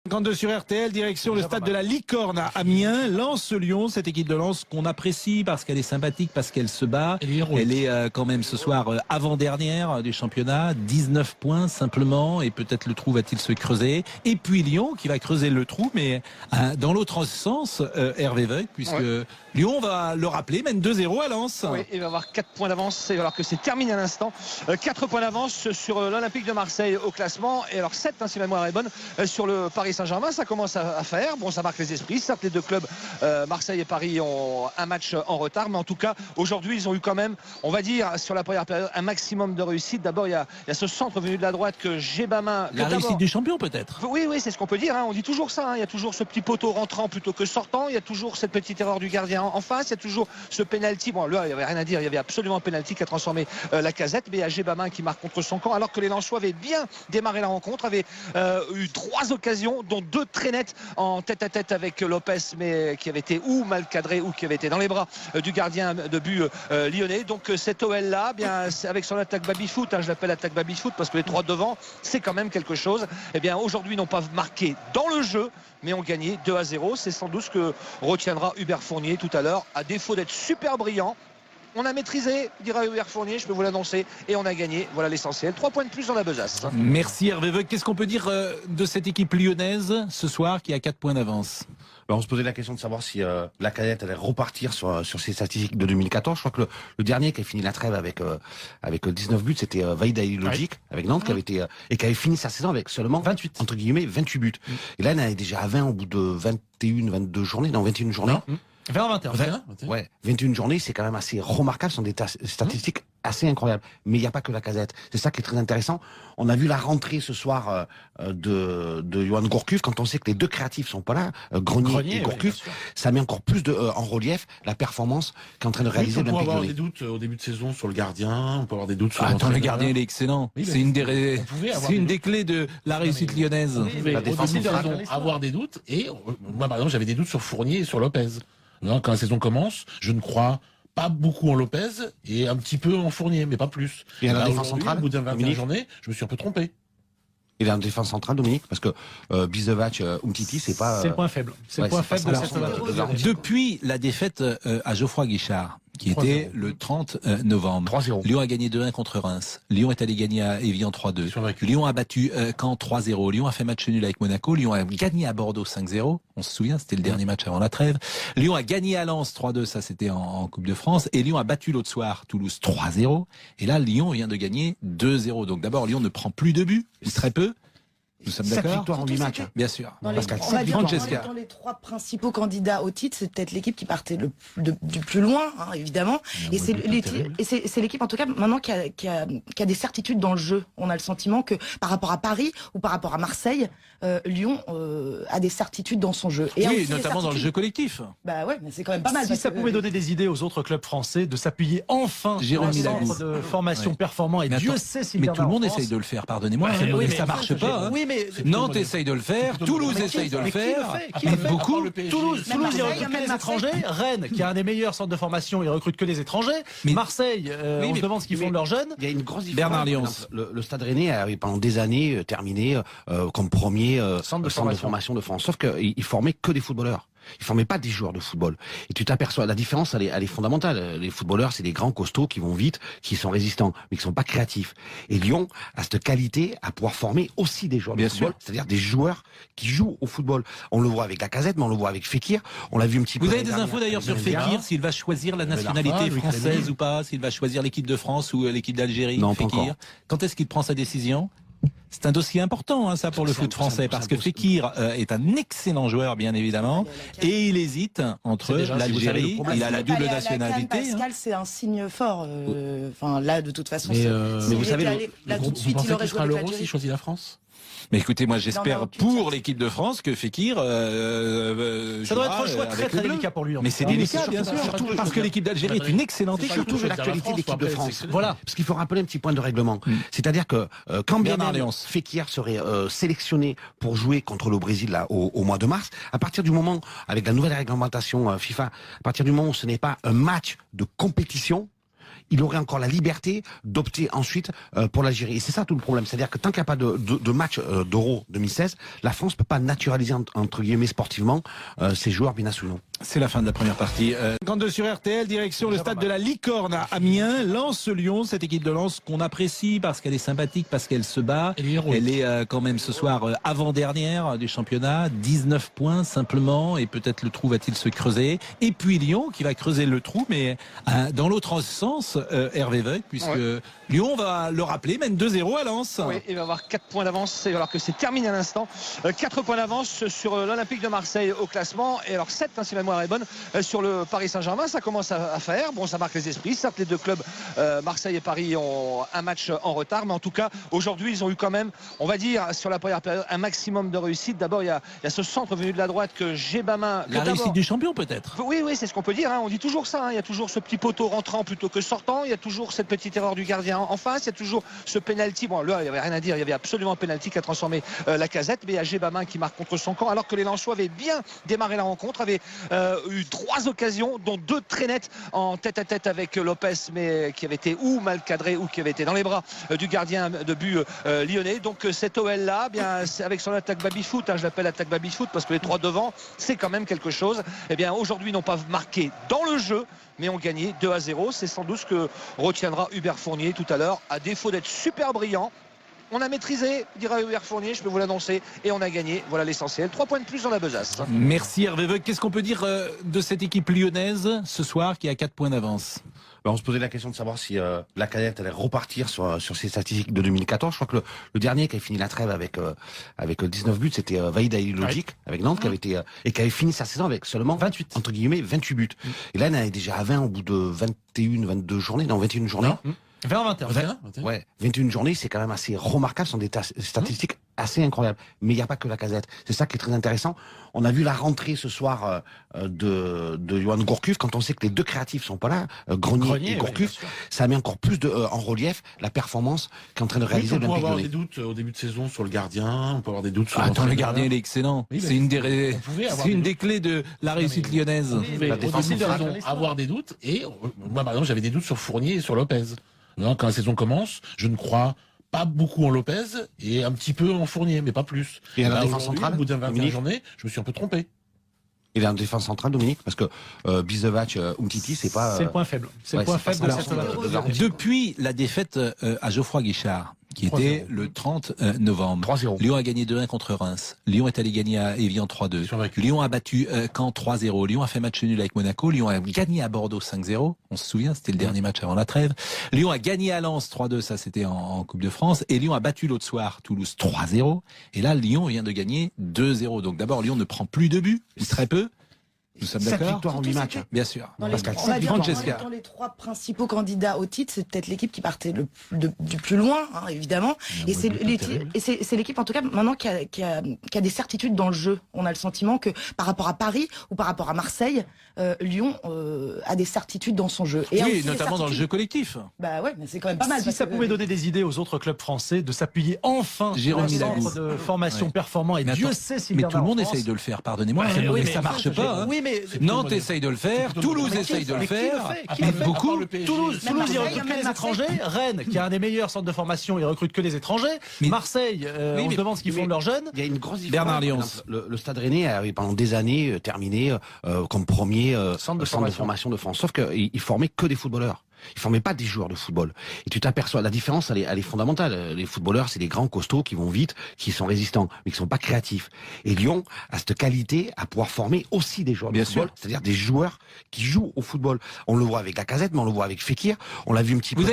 52 sur RTL, direction le stade de la Licorne à Amiens. Lens-Lyon, cette équipe de Lens qu'on apprécie parce qu'elle est sympathique, parce qu'elle se bat. Elle est quand même ce soir avant-dernière du championnat. 19 points simplement, et peut-être le trou va-t-il se creuser. Et puis Lyon qui va creuser le trou, mais dans l'autre sens, Hervé Veuille, puisque Lyon va le rappeler, mène 2-0 à Lens. Oui, il va avoir 4 points d'avance, alors que c'est terminé à l'instant. 4 points d'avance sur l'Olympique de Marseille au classement, et alors 7, si ma mémoire est bonne, sur le Paris Saint-Germain. Ça commence à faire, bon, ça marque les esprits. Certes, les deux clubs, Marseille et Paris, ont un match en retard, mais en tout cas aujourd'hui ils ont eu quand même, on va dire, sur la première période, un maximum de réussite. D'abord il y a ce centre venu de la droite que Djebama, la réussite du champion peut-être. Oui, c'est ce qu'on peut dire, on dit toujours ça, il y a toujours ce petit poteau rentrant plutôt que sortant, il y a toujours cette petite erreur du gardien en face, il y a toujours ce penalty. Bon, là il n'y avait rien à dire, il y avait absolument un penalty qui a transformé la Casette, mais il y a Djebama qui marque contre son camp, alors que les Lensois avaient bien démarré la rencontre, avaient eu 3 occasions, dont 2 très nettes en tête-à-tête avec Lopez, mais qui avait été ou mal cadré ou qui avait été dans les bras du gardien de but lyonnais. Donc cette OL là, bien avec son attaque baby-foot, je l'appelle attaque baby-foot parce que les 3 devant, c'est quand même quelque chose. Et bien aujourd'hui, ils n'ont pas marqué dans le jeu, mais ont gagné 2-0. C'est sans doute ce que retiendra Hubert Fournier tout à l'heure, à défaut d'être super brillant. On a maîtrisé, dira Hubert Fournier, je peux vous l'annoncer, et on a gagné, voilà l'essentiel. 3 points de plus dans la besace. Merci Hervé Veuille. Qu'est-ce qu'on peut dire de cette équipe lyonnaise ce soir qui a 4 points d'avance? On se posait la question de savoir si la Cadette allait repartir sur ses statistiques de 2014. Je crois que le dernier qui a fini la trêve avec 19 buts, c'était Vahid Halilhodžić avec Nantes, qui avait été et qui avait fini sa saison avec seulement 28 entre guillemets 28 buts. Et là, il en est déjà à 20 au bout de 21 journées. Vers 21. Ouais, 21 journées, c'est quand même assez remarquable. Ce sont des statistiques assez incroyables. Mais il n'y a pas que la Casette. C'est ça qui est très intéressant. On a vu la rentrée ce soir de Johan Gourcuff. Quand on sait que les deux créatifs sont pas là, Grenier et Gourcuff, ça met encore plus en relief la performance qu'est en train de réaliser l'Olympique Lyonnais. On peut avoir Lyonnais. des doutes au début de saison sur le gardien. On peut avoir des doutes sur le gardien, il est excellent. Oui, c'est une des clés de la réussite lyonnaise. La défense de saison, avoir des doutes. Et moi, par exemple, j'avais des doutes sur Fournier et sur Lopez. Non, quand la saison commence, je ne crois pas beaucoup en Lopez et un petit peu en Fournier, mais pas plus. Et à la défense centrale, au bout de 21 journées, je me suis un peu trompé. Il est en défense centrale, Dominique, parce que Bisevac, Umtiti, c'est pas... C'est le point faible. C'est le point faible de cette match. Depuis la défaite à Geoffroy Guichard, qui était le 30 novembre, 3-0. Lyon a gagné 2-1 contre Reims. Lyon est allé gagner à Évian 3-2. Lyon a battu Caen 3-0. Lyon a fait match nul avec Monaco. Lyon a gagné à Bordeaux 5-0. On se souvient, c'était le dernier match avant la trêve. Lyon a gagné à Lens 3-2, ça c'était en Coupe de France. Et Lyon a battu l'autre soir Toulouse 3-0. Et là, Lyon vient de gagner 2-0. Donc d'abord, Lyon ne prend plus de buts, ou très peu. Nous sommes d'accord. 7 victoires en 8 matchs. Bien sûr. Dans les 3 principaux candidats au titre, c'est peut-être l'équipe qui partait du plus loin, évidemment. Et c'est l'équipe, en tout cas, maintenant qui a des certitudes dans le jeu. On a le sentiment que par rapport à Paris ou par rapport à Marseille, Lyon a des certitudes dans son jeu. Et oui, notamment dans le jeu collectif. Bah ouais, mais c'est quand même pas mal. Si ça pouvait donner des idées aux autres clubs français de s'appuyer enfin sur un centre de formation performant, et Dieu sait si mais tout le monde essaye de le faire, pardonnez-moi. Oui, mais ça marche pas. Nantes essaye de le faire, Toulouse essaye de le faire, mais beaucoup. Toulouse, il recrute que les étrangers. Rennes, qui a un des meilleurs centres de formation, il recrute que les étrangers. Mais Marseille, on se demande ce qu'ils font de leurs jeunes. Il y a une grosse différence. Bernard Lyons. Le Stade Rennais avait pendant des années terminé comme premier centre de formation de France. Sauf qu'il formait que des footballeurs. Ils formaient pas des joueurs de football. Et tu t'aperçois, la différence, elle est fondamentale. Les footballeurs, c'est des grands costauds qui vont vite, qui sont résistants, mais qui sont pas créatifs. Et Lyon a cette qualité à pouvoir former aussi des joueurs de football, c'est-à-dire des joueurs qui jouent au football. On le voit avec la Casette, mais on le voit avec Fekir. On l'a vu un petit peu. Vous avez des infos d'ailleurs sur Fekir, s'il va choisir la nationalité française ou pas, s'il va choisir l'équipe de France ou l'équipe d'Algérie? Non, pas encore. Quand est-ce qu'il prend sa décision? C'est un dossier important, ça, pour le foot français, parce que Fekir est un excellent joueur, bien évidemment, et il hésite entre l'Algérie, il a la double nationalité. Pascal, c'est un signe fort. Enfin, là, de toute façon, mais vous savez, là tout de suite, il aurait joué avec l'Algérie. S'il choisit la France. Mais écoutez, moi j'espère pour l'équipe de France que Fekir ça doit être un choix très délicat pour lui. Mais c'est délicat, bien sûr, surtout parce que l'équipe d'Algérie est une excellente équipe. Surtout l'actualité de l'équipe de France. Voilà. Parce qu'il faut rappeler un petit point de règlement. C'est-à-dire que quand bien même Fekir serait sélectionné pour jouer contre le Brésil là, au mois de mars, à partir du moment, avec la nouvelle réglementation FIFA, à partir du moment où ce n'est pas un match de compétition, il aurait encore la liberté d'opter ensuite pour l'Algérie. Et c'est ça tout le problème. C'est-à-dire que tant qu'il n'y a pas de match d'Euro 2016, la France ne peut pas naturaliser entre guillemets sportivement ses joueurs binationaux. C'est la fin de la première partie. 52 sur RTL, direction le stade de la Licorne à Amiens. Lens-Lyon, cette équipe de Lens qu'on apprécie parce qu'elle est sympathique, parce qu'elle se bat. Elle est quand même ce soir avant-dernière du championnat. 19 points simplement, et peut-être le trou va-t-il se creuser. Et puis Lyon qui va creuser le trou, mais dans l'autre sens, Hervé Veuc, puisque Lyon va le rappeler, mène 2-0 à Lens. Oui, il va avoir 4 points d'avance, alors que c'est terminé à l'instant. 4 points d'avance sur l'Olympique de Marseille au classement, et alors 7 si ma mémoire est bonne sur le Paris Saint-Germain. Ça commence à faire, bon, ça marque les esprits. Certes, les deux clubs Marseille et Paris ont un match en retard, mais en tout cas aujourd'hui ils ont eu quand même, on va dire, sur la première période un maximum de réussite. D'abord il y a ce centre venu de la droite que Djebama, la réussite du champion peut-être. Oui, c'est ce qu'on peut dire, hein. On dit toujours ça, hein. Il y a toujours ce petit poteau rentrant plutôt que sortant, il y a toujours cette petite erreur du gardien en face, il y a toujours ce penalty. Bon, là il n'y avait rien à dire, il y avait absolument un penalty qui a transformé la casette, mais il y a Djebama qui marque contre son camp, alors que les Lensois avaient bien démarré la rencontre, avaient eu 3 occasions, dont 2 très nettes en tête-à-tête avec Lopez, mais qui avait été ou mal cadré ou qui avait été dans les bras du gardien de but lyonnais. Donc cet OL là, bien avec son attaque baby-foot, hein, je l'appelle attaque baby-foot parce que les 3 devant, c'est quand même quelque chose. Et bien aujourd'hui, ils n'ont pas marqué dans le jeu, mais ont gagné 2-0. C'est sans doute ce que retiendra Hubert Fournier tout à l'heure, à défaut d'être super brillant. On a maîtrisé, dira Hubert Fournier, je peux vous l'annoncer, et on a gagné. Voilà l'essentiel. 3 points de plus dans la besace. Merci Hervé Veuc. Qu'est-ce qu'on peut dire de cette équipe lyonnaise ce soir qui a 4 points d'avance? On se posait la question de savoir si la cadette allait repartir sur ses statistiques de 2014. Je crois que le dernier qui avait fini la trêve avec 19 buts, c'était Vahid Halilhodžić avec Nantes, qui avait été et qui avait fini sa saison avec seulement 28 entre guillemets 28 buts. Et là, elle est déjà à 20 au bout de 22 journées, non 21 journées. 20-21. Ouais, 21 journées, c'est quand même assez remarquable, ce sont des statistiques assez incroyables. Mais il n'y a pas que la casette. C'est ça qui est très intéressant. On a vu la rentrée ce soir de Yohan Gourcuff, quand on sait que les deux créatifs sont pas là, Grenier et Gourcuff, ça met encore plus en relief la performance qu'est en train de réaliser l'Olympique Lyonnais. On peut avoir des doutes au début de saison sur le gardien, on peut avoir des doutes sur le gardien, il est excellent. Oui, c'est une des clés de la réussite lyonnaise. On pouvait avoir des doutes, et moi par exemple j'avais des doutes sur Fournier et sur Lopez. Quand la saison commence, je ne crois pas beaucoup en Lopez et un petit peu en Fournier, mais pas plus. Et à la défense centrale, au bout de 21 journées, je me suis un peu trompé. Il est en défense centrale, Dominique, parce que Bisevac, Umtiti, c'est pas... C'est le point faible. C'est le point faible de cette... Depuis la défaite à Geoffroy Guichard, qui était le 30 novembre. 3-0. Lyon a gagné 2-1 contre Reims. Lyon est allé gagner à Évian 3-2. Lyon a battu Caen 3-0. Lyon a fait match nul avec Monaco. Lyon a gagné à Bordeaux 5-0. On se souvient, c'était le dernier match avant la trêve. Lyon a gagné à Lens 3-2, ça c'était en Coupe de France. Et Lyon a battu l'autre soir Toulouse 3-0. Et là, Lyon vient de gagner 2-0. Donc d'abord, Lyon ne prend plus de buts, ou très peu. Nous sommes d'accord. 7 victoires en 8 matchs. Bien sûr. Dans les 3 principaux candidats au titre, c'est peut-être l'équipe qui partait du plus loin, hein, évidemment. Et c'est l'équipe, en tout cas, maintenant qui a des certitudes dans le jeu. On a le sentiment que par rapport à Paris ou par rapport à Marseille, Lyon a des certitudes dans son jeu. Et oui, notamment dans le jeu collectif. Bah ouais, mais c'est quand même pas mal. Si ça pouvait donner des idées aux autres clubs français de s'appuyer enfin sur un centre de formation performant, et Dieu sait si mais tout le monde essaye de le faire, pardonnez-moi, mais ça marche pas. Nantes essaye de le faire, Toulouse essaye de le faire, beaucoup. Toulouse, il recrute que les étrangers. Rennes, qui a un des meilleurs centres de formation, il recrute que les étrangers. Marseille, on se demande ce qu'ils font de leurs jeunes. Il y a une grosse différence. Bernard Lyons. Le Stade Rennais a pendant des années terminé comme premier centre de formation de France. Sauf qu'il formait que des footballeurs. Il formait pas des joueurs de football. Et tu t'aperçois, la différence, elle est fondamentale. Les footballeurs, c'est des grands costauds qui vont vite, qui sont résistants, mais qui sont pas créatifs. Et Lyon a cette qualité à pouvoir former aussi des joueurs de football, c'est-à-dire des joueurs qui jouent au football. On le voit avec Lacazette, mais on le voit avec Fekir. On l'a vu un petit peu.